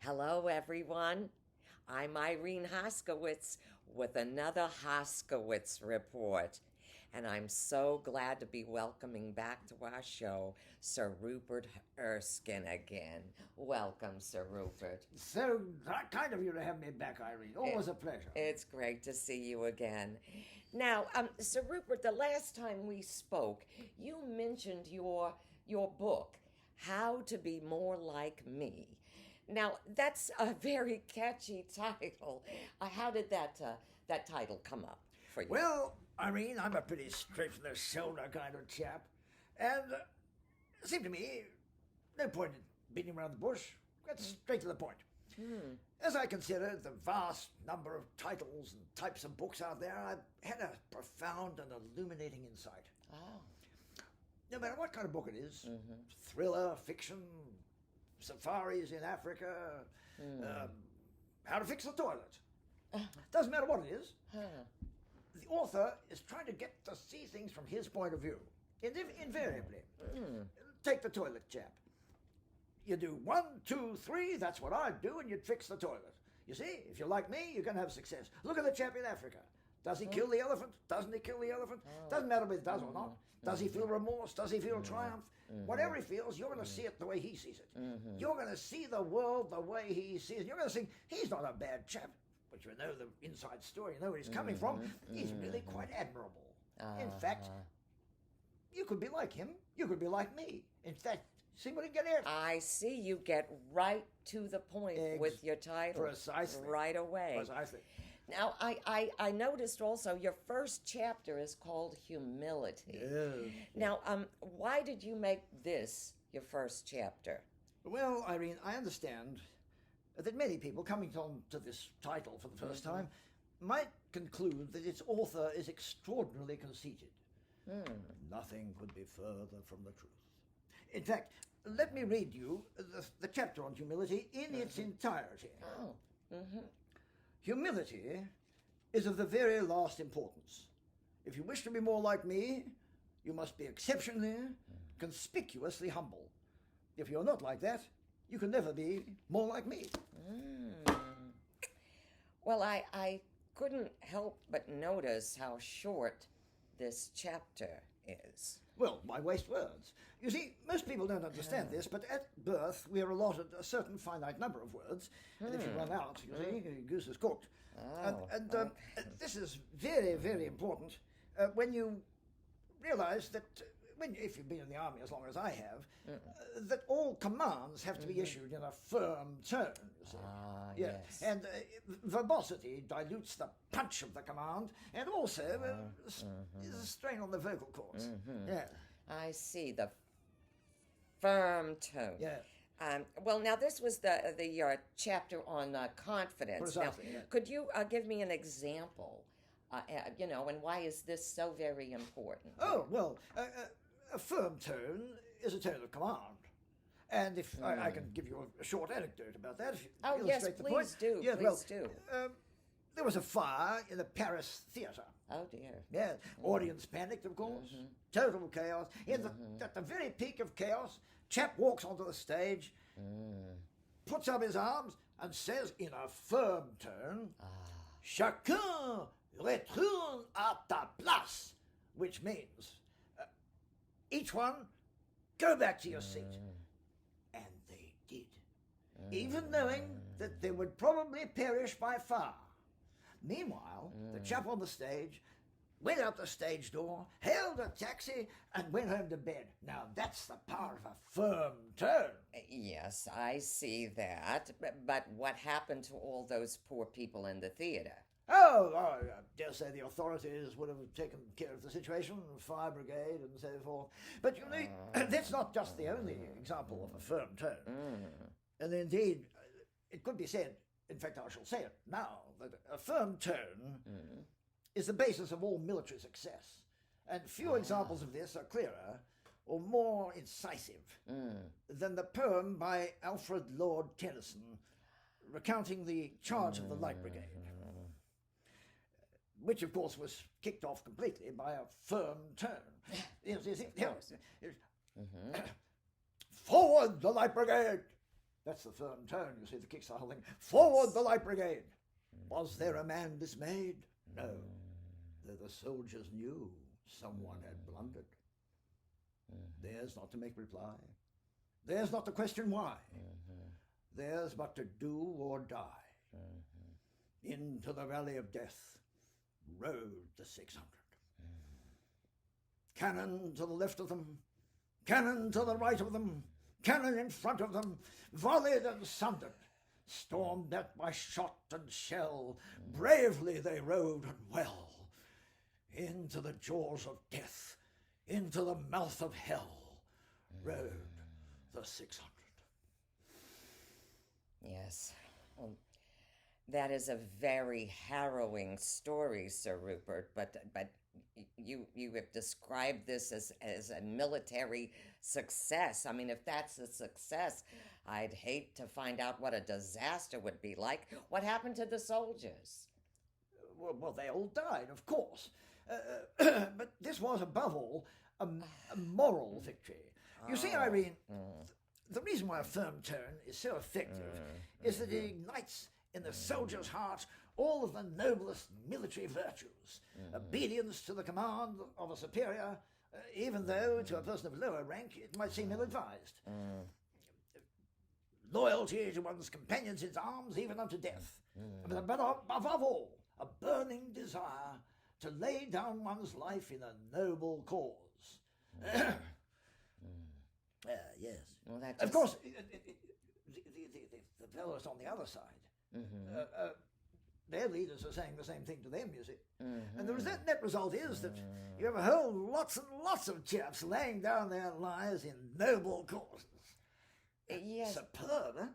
Hello, everyone. I'm Irene Hoskowitz with another Hoskowitz report. And I'm so glad to be welcoming back to our show Sir Rupert Erskine again. Welcome, Sir Rupert. So kind of you to have me back, Irene. Always a pleasure. It's great to see you again. Now, Sir Rupert, the last time we spoke, you mentioned your book, How to Be More Like Me. Now, that's a very catchy title. How did that title come up for you? Well, Irene, I'm a pretty straight-from-the-shoulder kind of chap. And it seemed to me, no point in beating around the bush. Get straight to the point. As I consider the vast number of titles and types of books out there, I've had a profound and illuminating insight. Oh. No matter what kind of book it is, thriller, fiction, safaris in Africa, how to fix the toilet. Doesn't matter what it is. The author is trying to get to see things from his point of view. Invariably. Take the toilet chap. You do 1, 2, 3, that's what I'd do, and you'd fix the toilet. You see, if you're like me, you're going to have success. Look at the chap in Africa. Does he kill the elephant? Doesn't he kill the elephant? Doesn't matter whether he does or not. Does he feel remorse? Does he feel triumph? Whatever he feels, you're going to see it the way he sees it. You're going to see the world the way he sees it. You're going to think, he's not a bad chap. But you know the inside story, you know where he's coming from. He's really quite admirable. In fact, you could be like him. You could be like me. In fact, see what he get at? I see you get right to the point with your title. Precisely. Right away. Precisely. Now, I noticed also your first chapter is called Humility. Yes. Now, why did you make this your first chapter? Well, Irene, I understand that many people coming on to this title for the first time might conclude that its author is extraordinarily conceited. Nothing could be further from the truth. In fact, let me read you the chapter on humility in its entirety. Humility is of the very last importance. If you wish to be more like me, you must be exceptionally, conspicuously humble. If you're not like that, you can never be more like me. Well, I couldn't help but notice how short this chapter is. Well, why waste words? You see, most people don't understand this, but at birth we are allotted a certain finite number of words, and if you run out, you see, your goose is cooked. This is very, very important when you realize that, if you've been in the army as long as I have, that all commands have to be issued in a firm tone, you see. Yes. And verbosity dilutes the punch of the command, and also is a strain on the vocal cords. Yeah. I see, the firm tone. Yeah. Well, now this was the chapter on confidence. Precisely, Now, yeah. could you give me an example? And why is this so very important? Oh, well, a firm tone is a tone of command. And if I can give you a short anecdote about that, if you illustrate the point. Please do. Yeah, please do. There was a fire in the Paris theatre. Oh, dear. Yeah, audience panicked, of course. Total chaos. At the very peak of chaos, chap walks onto the stage, puts up his arms, and says in a firm tone, "Chacun retourne à ta place," which means, each one, go back to your seat. And they did, even knowing that they would probably perish by fire. Meanwhile, the chap on the stage went out the stage door, hailed a taxi, and went home to bed. Now, that's the power of a firm tone. Yes, I see that. But what happened to all those poor people in the theater? I dare say the authorities would have taken care of the situation, fire brigade and so forth. But you know, that's not just the only example of a firm tone. And indeed, it could be said, in fact I shall say it now, that a firm tone is the basis of all military success. And few examples of this are clearer or more incisive than the poem by Alfred Lord Tennyson recounting the charge of the Light Brigade, which of course was kicked off completely by a firm tone. Forward the Light Brigade! That's the firm tone, you see, the kicks the whole thing. Forward the Light Brigade! Was there a man dismayed? No, though the soldiers knew someone had blundered. Theirs not to make reply. Theirs not to question why. Theirs but to do or die. Into the valley of death rode the 600. Cannon to the left of them, cannon to the right of them, cannon in front of them, volleyed and sundered. Stormed at by shot and shell, bravely they rode and well. Into the jaws of death, into the mouth of hell, rode the 600. Yes. That is a very harrowing story, Sir Rupert, but you have described this as a military success. I mean, if that's a success, I'd hate to find out what a disaster would be like. What happened to the soldiers? Well, they all died, of course. But this was, above all, a moral victory. You see, Irene, the reason why a firm tone is so effective is that it ignites in the soldier's heart all of the noblest military virtues. Obedience to the command of a superior, even though to a person of lower rank it might seem ill-advised. Loyalty to one's companions in arms, even unto death. But above all, a burning desire to lay down one's life in a noble cause. Yes. Well, Of course, the fellows on the other side, their leaders are saying the same thing to them, you see. And the net result is that you have a whole lots and lots of chaps laying down their lives in noble causes. Yes. Superb, huh?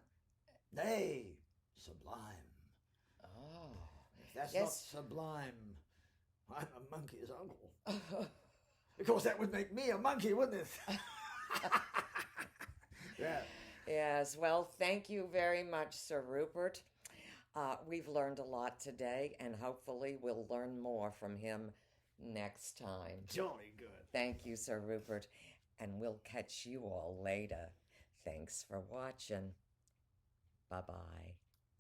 Nay, sublime. Oh. If that's Yes. not sublime, I'm a monkey's uncle. Of course, that would make me a monkey, wouldn't it? Yeah. Yes, well, thank you very much, Sir Rupert. We've learned a lot today, and hopefully we'll learn more from him next time. Jolly good. Thank you, Sir Rupert, and we'll catch you all later. Thanks for watching. Bye-bye.